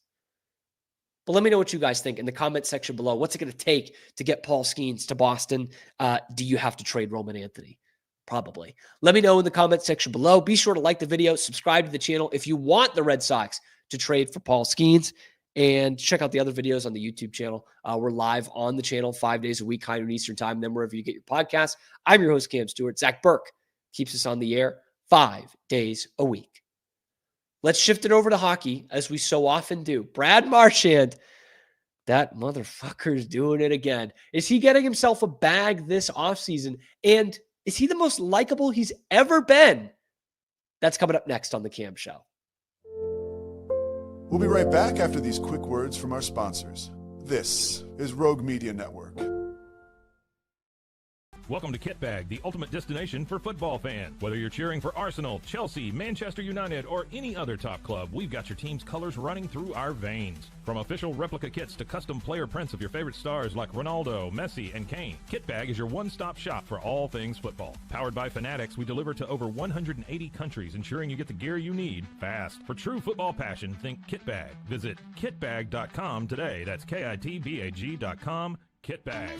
Speaker 2: But let me know what you guys think in the comment section below. What's it going to take to get Paul Skeens to Boston? Do you have to trade Roman Anthony? Probably. Let me know in the comment section below. Be sure to like the video, subscribe to the channel if you want the Red Sox to trade for Paul Skeens, and check out the other videos on the YouTube channel. We're live on the channel 5 days a week, high noon Eastern time, then wherever you get your podcasts. I'm your host, Cam Stewart. Zach Burke keeps us on the air 5 days a week. Let's shift it over to hockey, as we so often do. Brad Marchand, that motherfucker's doing it again. Is he getting himself a bag this offseason? And is he the most likable he's ever been? That's coming up next on The Cam Show.
Speaker 3: We'll be right back after these quick words from our sponsors. This is Rogue Media Network.
Speaker 1: Welcome to Kit Bag, the ultimate destination for football fans. Whether you're cheering for Arsenal, Chelsea, Manchester United, or any other top club, we've got your team's colors running through our veins. From official replica kits to custom player prints of your favorite stars like Ronaldo, Messi, and Kane, Kit Bag is your one-stop shop for all things football. Powered by Fanatics, we deliver to over 180 countries, ensuring you get the gear you need fast. For true football passion, think Kit Bag. Visit kitbag.com today. That's kitbag.com. Kit Bag.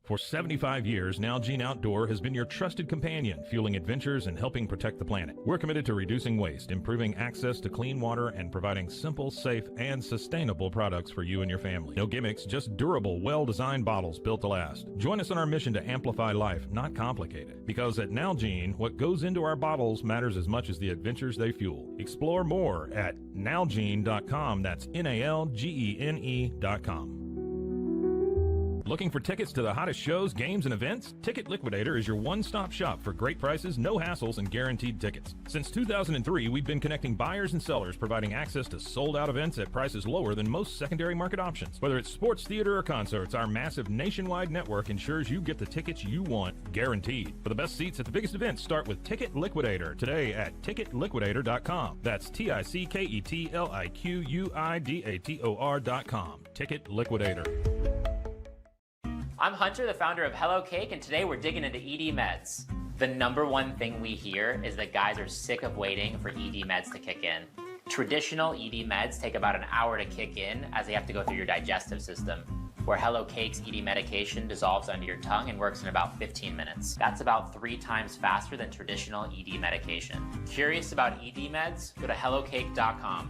Speaker 1: For 75 years, Nalgene Outdoor has been your trusted companion, fueling adventures and helping protect the planet. We're committed to reducing waste, improving access to clean water, and providing simple, safe, and sustainable products for you and your family. No gimmicks, just durable, well-designed bottles built to last. Join us in our mission to amplify life, not complicate it. Because at Nalgene, what goes into our bottles matters as much as the adventures they fuel. Explore more at nalgene.com. That's NALGENE.com. Looking for tickets to the hottest shows, games, and events? Ticket Liquidator is your one-stop shop for great prices, no hassles, and guaranteed tickets. Since 2003, we've been connecting buyers and sellers, providing access to sold-out events at prices lower than most secondary market options. Whether it's sports, theater, or concerts, our massive nationwide network ensures you get the tickets you want, guaranteed. For the best seats at the biggest events, start with Ticket Liquidator today at ticketliquidator.com. That's TICKETLIQUIDATOR.com. Ticket Liquidator.
Speaker 9: I'm Hunter, the founder of Hello Cake, and today we're digging into ED meds. The number one thing we hear is that guys are sick of waiting for ED meds to kick in. Traditional ED meds take about an hour to kick in as they have to go through your digestive system, where Hello Cake's ED medication dissolves under your tongue and works in about 15 minutes. That's about 3 times faster than traditional ED medication. Curious about ED meds? Go to hellocake.com.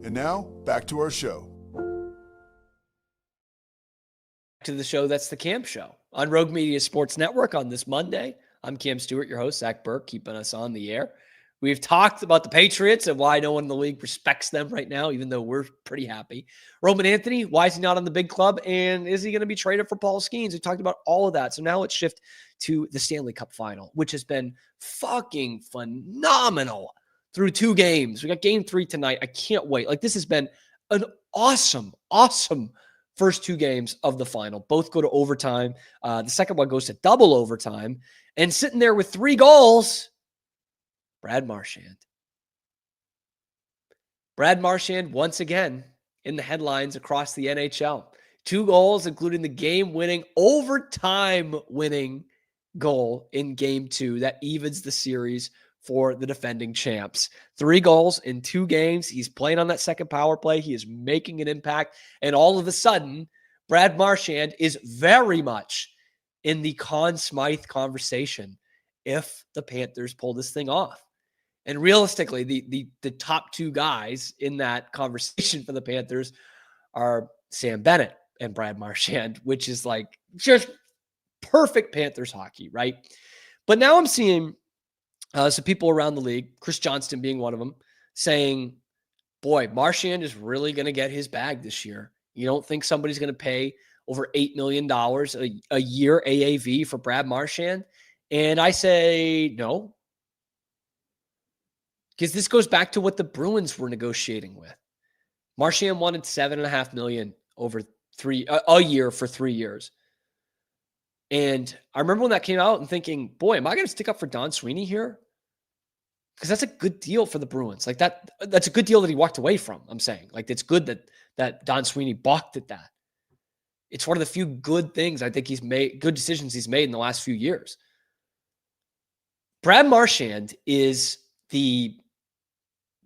Speaker 3: And now, back to our show.
Speaker 2: To the show, that's the Cam Show on Rogue Media Sports Network on this Monday. I'm Cam Stewart, your host, Zach Burke, keeping us on the air. We've talked about the Patriots and why no one in the league respects them right now, even though we're pretty happy. Roman Anthony, why is he not on the big club? And is he going to be traded for Paul Skeens? We talked about all of that. So now let's shift to the Stanley Cup final, which has been fucking phenomenal through 2 games. We got game 3 tonight. I can't wait. Like, this has been an awesome first 2 games of the final. Both go to overtime. The second one goes to double overtime. And sitting there with 3 goals, Brad Marchand. Brad Marchand, once again, in the headlines across the NHL. 2 goals, including the game-winning, overtime-winning goal in game 2 that evens the series for the defending champs. 3 goals in 2 games. He's playing on that second power play. He is making an impact. And all of a sudden, Brad Marchand is very much in the Conn Smythe conversation if the Panthers pull this thing off. And realistically, the top 2 guys in that conversation for the Panthers are Sam Bennett and Brad Marchand, which is like just perfect Panthers hockey, right? But now I'm seeing some people around the league, Chris Johnston being one of them, saying, boy, Marchand is really going to get his bag this year. You don't think somebody's going to pay over $8 million a year AAV for Brad Marchand? And I say no. Because this goes back to what the Bruins were negotiating with. Marchand wanted $7.5 million over a year for 3 years. And I remember when that came out and thinking, boy, am I going to stick up for Don Sweeney here? Because that's a good deal for the Bruins. Like that's a good deal that he walked away from, I'm saying. Like, it's good that Don Sweeney balked at that. It's one of the few good things I think he's made, good decisions he's made in the last few years. Brad Marchand is the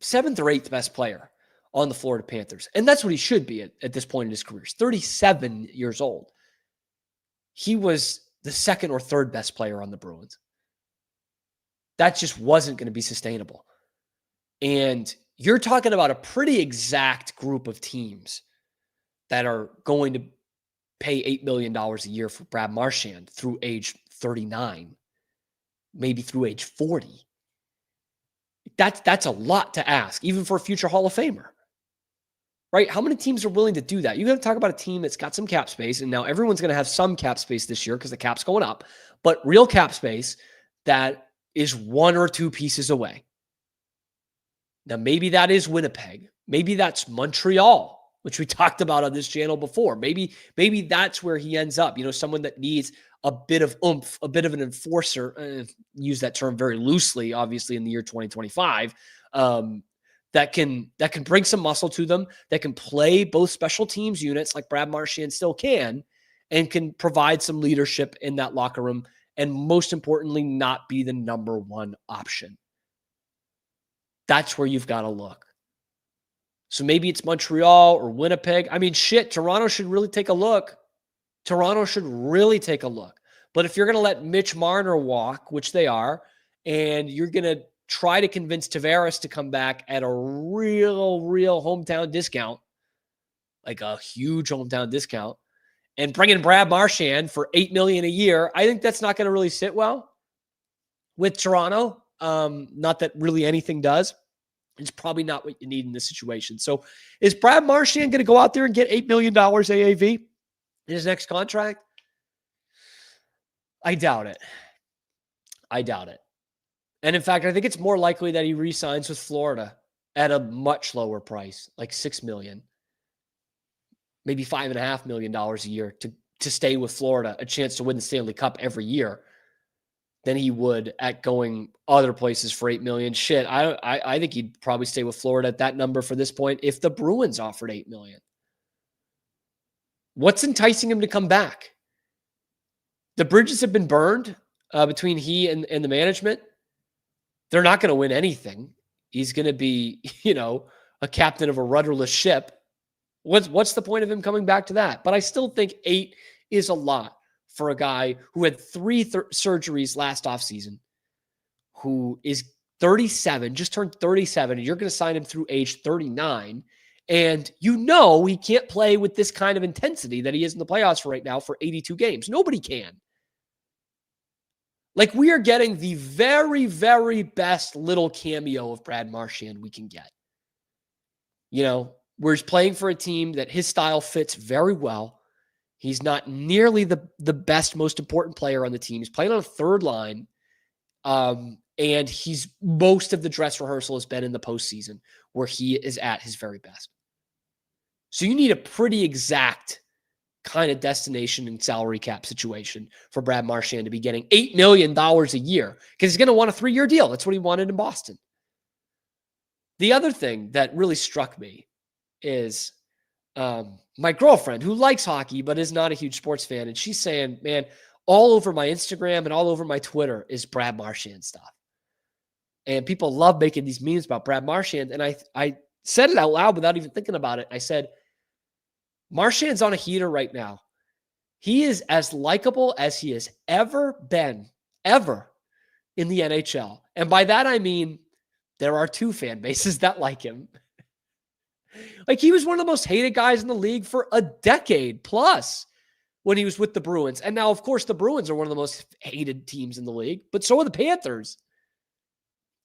Speaker 2: 7th or 8th best player on the Florida Panthers. And that's what he should be at this point in his career. He's 37 years old. He was the 2nd or 3rd best player on the Bruins. That just wasn't going to be sustainable. And you're talking about a pretty exact group of teams that are going to pay $8 million a year for Brad Marchand through age 39, maybe through age 40. That's a lot to ask, even for a future Hall of Famer. Right? How many teams are willing to do that? You got to talk about a team that's got some cap space, and now everyone's going to have some cap space this year because the cap's going up, but real cap space that is 1 or 2 pieces away. Now, maybe that is Winnipeg. Maybe that's Montreal, which we talked about on this channel before. Maybe that's where he ends up. Someone that needs a bit of oomph, a bit of an enforcer, use that term very loosely, obviously in the year 2025, that can bring some muscle to them, that can play both special teams units like Brad Marchand still can, and can provide some leadership in that locker room, and most importantly, not be the number 1 option. That's where you've got to look. So maybe it's Montreal or Winnipeg. I mean, Toronto should really take a look. But if you're going to let Mitch Marner walk, which they are, and you're going to try to convince Tavares to come back at a real hometown discount, like a huge hometown discount, and bring in Brad Marchand for $8 million a year, I think that's not going to really sit well with Toronto. Not that really anything does. It's probably not what you need in this situation. So is Brad Marchand going to go out there and get $8 million AAV in his next contract? I doubt it. And in fact, I think it's more likely that he re-signs with Florida at a much lower price, like $6 million, maybe $5.5 million a year to stay with Florida, a chance to win the Stanley Cup every year, than he would at going other places for $8 million. I think he'd probably stay with Florida at that number for this point if the Bruins offered $8 million. What's enticing him to come back? The bridges have been burned between he and the management. They're not going to win anything. He's going to be, a captain of a rudderless ship. What's the point of him coming back to that? But I still think 8 is a lot for a guy who had 3 surgeries last offseason, who is 37, just turned 37, and you're going to sign him through age 39. And he can't play with this kind of intensity that he is in the playoffs right now for 82 games. Nobody can. Like, we are getting the very, very best little cameo of Brad Marchand we can get. Where he's playing for a team that his style fits very well. He's not nearly the best, most important player on the team. He's playing on a 3rd line. And he's most of the dress rehearsal has been in the postseason where he is at his very best. So you need a pretty exact kind of destination and salary cap situation for Brad Marchand to be getting $8 million a year, because he's going to want a 3-year deal. That's what he wanted in Boston. The other thing that really struck me is my girlfriend, who likes hockey but is not a huge sports fan, and she's saying, man, all over my Instagram and all over my Twitter is Brad Marchand stuff. And people love making these memes about Brad Marchand. And I said it out loud without even thinking about it. I said, Marchand's on a heater right now. He is as likable as he has ever been, ever in the NHL. And by that, I mean, there are 2 fan bases that like him. Like, he was one of the most hated guys in the league for a decade plus when he was with the Bruins. And now, of course, the Bruins are one of the most hated teams in the league, but so are the Panthers.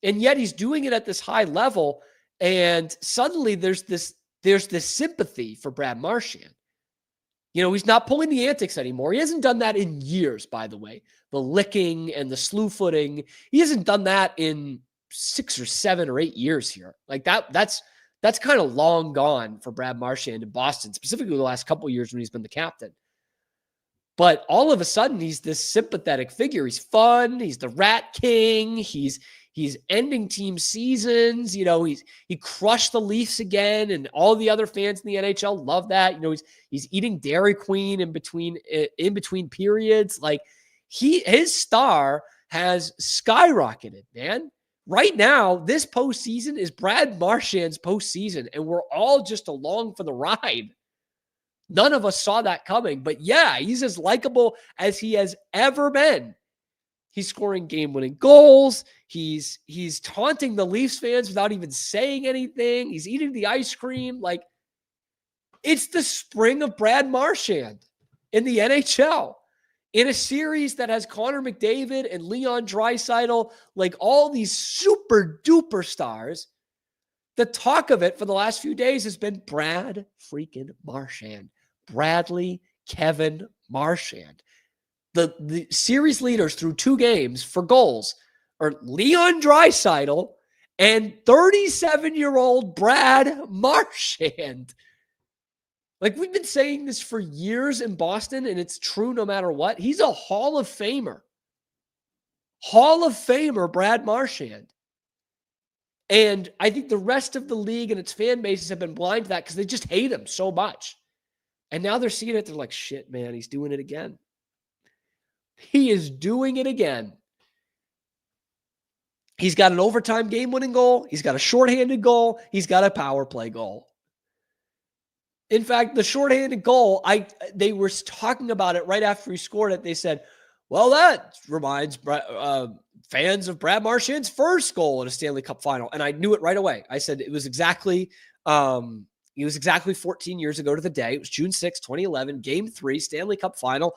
Speaker 2: And yet he's doing it at this high level. And suddenly there's this sympathy for Brad Marchand. He's not pulling the antics anymore. He hasn't done that in years, by the way. The licking and the slew footing. He hasn't done that in 6 or 7 or 8 years here. Like that's kind of long gone for Brad Marchand in Boston, specifically the last couple of years when he's been the captain. But all of a sudden, he's this sympathetic figure. He's fun. He's the Rat King. He's ending team seasons. He crushed the Leafs again, and all the other fans in the NHL love that. He's eating Dairy Queen in between periods. Like his star has skyrocketed, man. Right now, this postseason is Brad Marchand's postseason, and we're all just along for the ride. None of us saw that coming, but yeah, he's as likable as he has ever been. He's scoring game-winning goals. He's taunting the Leafs fans without even saying anything. He's eating the ice cream. Like, it's the spring of Brad Marchand in the NHL. In a series that has Connor McDavid and Leon Draisaitl, like all these super-duper stars, the talk of it for the last few days has been Brad freaking Marchand. Bradley Kevin Marchand. The series leaders through 2 games for goals are Leon Draisaitl and 37-year-old Brad Marchand. Like, we've been saying this for years in Boston, and it's true no matter what. He's a Hall of Famer. Hall of Famer Brad Marchand. And I think the rest of the league and its fan bases have been blind to that because they just hate him so much. And now they're seeing it. They're like, shit, man, he's doing it again. He is doing it again. He's got an overtime game-winning goal. He's got a shorthanded goal. He's got a power play goal. In fact, the shorthanded goal, they were talking about it right after he scored it. They said, well, that reminds fans of Brad Marchand's first goal in a Stanley Cup final. And I knew it right away. I said it was exactly 14 years ago to the day. It was June 6, 2011, Game 3, Stanley Cup final.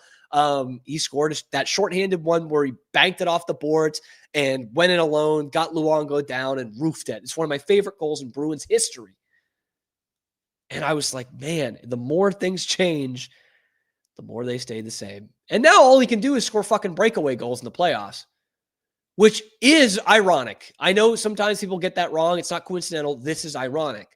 Speaker 2: He scored that shorthanded one where he banked it off the boards and went in alone, got Luongo down and roofed it. It's one of my favorite goals in Bruins history. And I was like, man, the more things change, the more they stay the same. And now all he can do is score fucking breakaway goals in the playoffs, which is ironic. I know sometimes people get that wrong. It's not coincidental. This is ironic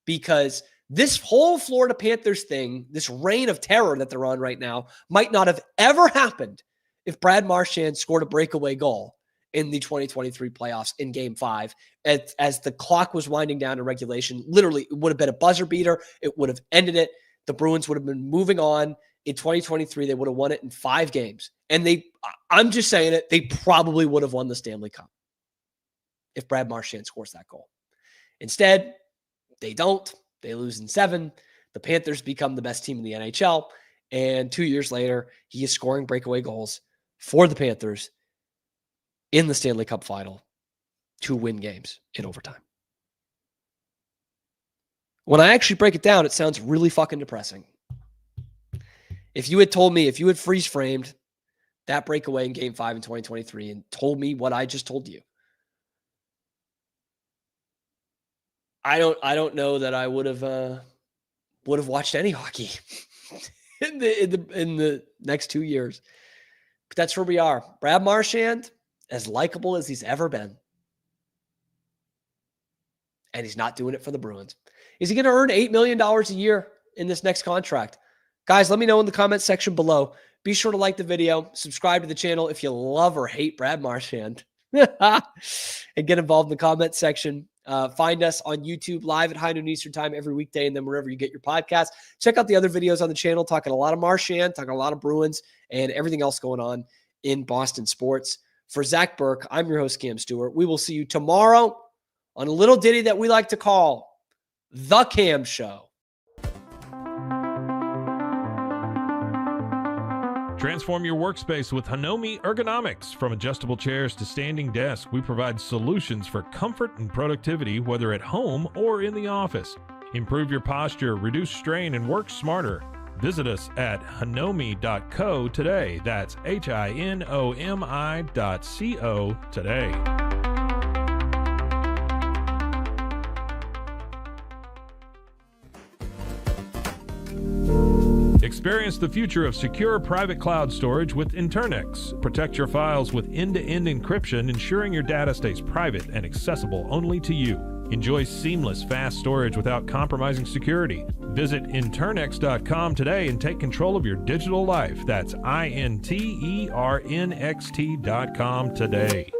Speaker 2: because this whole Florida Panthers thing, this reign of terror that they're on right now, might not have ever happened if Brad Marchand scored a breakaway goal in the 2023 playoffs in Game 5. As the clock was winding down to regulation, literally, it would have been a buzzer beater. It would have ended it. The Bruins would have been moving on. In 2023, they would have won it in 5 games. And I'm just saying it, they probably would have won the Stanley Cup if Brad Marchand scores that goal. Instead, they don't. They lose in 7. The Panthers become the best team in the NHL. And 2 years later, he is scoring breakaway goals for the Panthers in the Stanley Cup final to win games in overtime. When I actually break it down, it sounds really fucking depressing. If you had told me, if you had freeze framed that breakaway in Game 5 in 2023 and told me what I just told you, I don't know that I would have watched any hockey in the next 2 years. But that's where we are. Brad Marchand, as likable as he's ever been. And he's not doing it for the Bruins. Is he going to earn $8 million a year in this next contract? Guys, let me know in the comment section below. Be sure to like the video, subscribe to the channel if you love or hate Brad Marchand, and get involved in the comment section. Find us on YouTube live at high noon Eastern time every weekday, and then wherever you get your podcast. Check out the other videos on the channel, talking a lot of Marchand, talking a lot of Bruins, and everything else going on in Boston sports. For Zach Burke, I'm your host, Cam Stewart. We will see you tomorrow on a little ditty that we like to call The Cam Show.
Speaker 1: Transform your workspace with Hanomi Ergonomics. From adjustable chairs to standing desks, we provide solutions for comfort and productivity, whether at home or in the office. Improve your posture, reduce strain, and work smarter. Visit us at hanomi.co today. That's HINOMI.co today. Experience the future of secure private cloud storage with Internix. Protect your files with end-to-end encryption, ensuring your data stays private and accessible only to you. Enjoy seamless, fast storage without compromising security. Visit Internix.com today and take control of your digital life. That's INTERNXT.com today.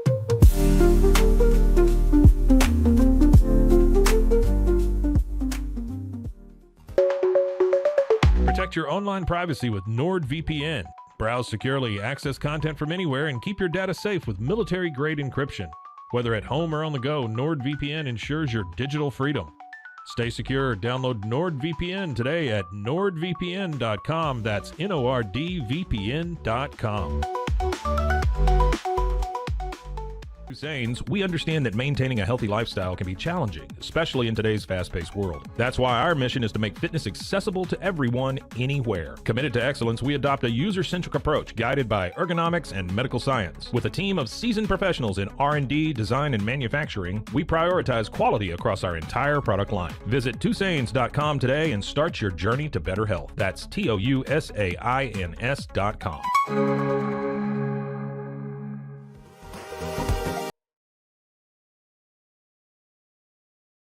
Speaker 1: Protect your online privacy with NordVPN. Browse securely, access content from anywhere, and keep your data safe with military-grade encryption. Whether at home or on the go, NordVPN ensures your digital freedom. Stay secure. Download NordVPN today at nordvpn.com. That's NORDVPN.com. Saints, we understand that maintaining a healthy lifestyle can be challenging, especially in today's fast-paced world. That's why our mission is to make fitness accessible to everyone, anywhere. Committed to excellence, we adopt a user-centric approach guided by ergonomics and medical science. With a team of seasoned professionals in R&D, design, and manufacturing, we prioritize quality across our entire product line. Visit TwoSains.com today and start your journey to better health. That's TOUSAINS.com.